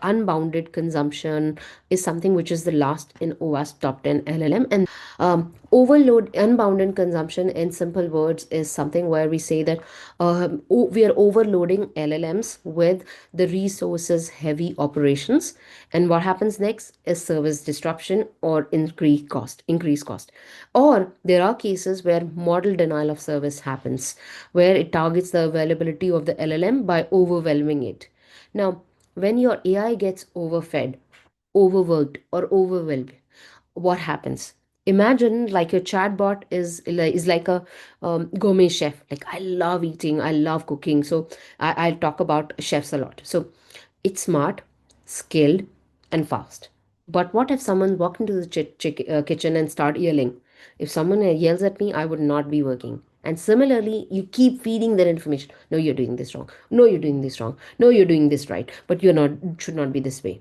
unbounded consumption is something which is the last in OWASP top 10 LLM. And overload, unbounded consumption in simple words is something where we say that we are overloading LLMs with the resources heavy operations. And what happens next is service disruption or increased cost. Or there are cases where model denial of service happens, where it targets the availability of the LLM by overwhelming it. Now, when your AI gets overfed, overworked, or overwhelmed, what happens? Imagine like your chatbot is like a gourmet chef. Like, I love eating, I love cooking, so I'll talk about chefs a lot. So it's smart, skilled, and fast. But what if someone walked into the kitchen and start yelling? If someone yells at me, I would not be working. And similarly, you keep feeding that information. No, you're doing this wrong. No, you're doing this wrong. No, you're doing this right. But you're not. Should not be this way.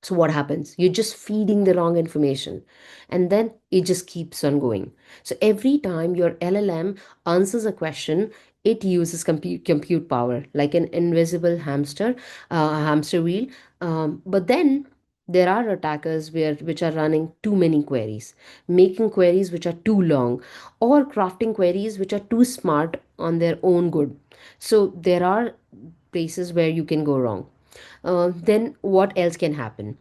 So what happens? You're just feeding the wrong information, and then it just keeps on going. So every time your LLM answers a question, it uses compute power like an invisible hamster wheel. But then there are attackers which are running too many queries, making queries which are too long, or crafting queries which are too smart on their own good. So there are places where you can go wrong. Then what else can happen?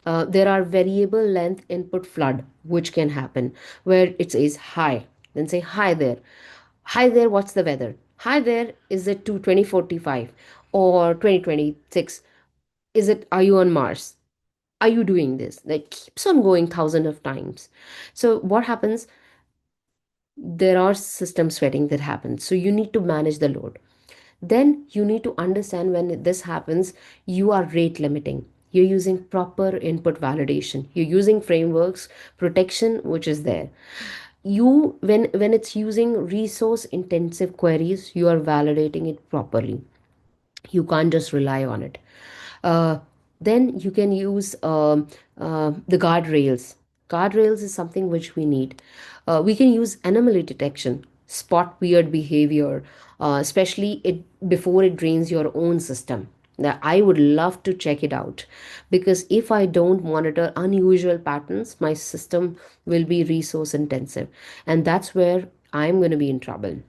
There are variable length input flood, which can happen where it says hi, then say hi there. Hi there, what's the weather? Hi there, is it to 2045 or 2026? Is it, are you on Mars? Are you doing this? That keeps on going thousands of times. So what happens? There are system sweating that happens. So you need to manage the load. Then you need to understand when this happens, you are rate limiting. You're using proper input validation. You're using frameworks, protection, which is there. You when it's using resource intensive queries, you are validating it properly. You can't just rely on it. uh, then you can use the guardrails. Guardrails is something which we need. We can use anomaly detection, spot weird behavior, especially it before it drains your own system. Now, I would love to check it out, because if I don't monitor unusual patterns, my system will be resource intensive, and that's where I'm going to be in trouble.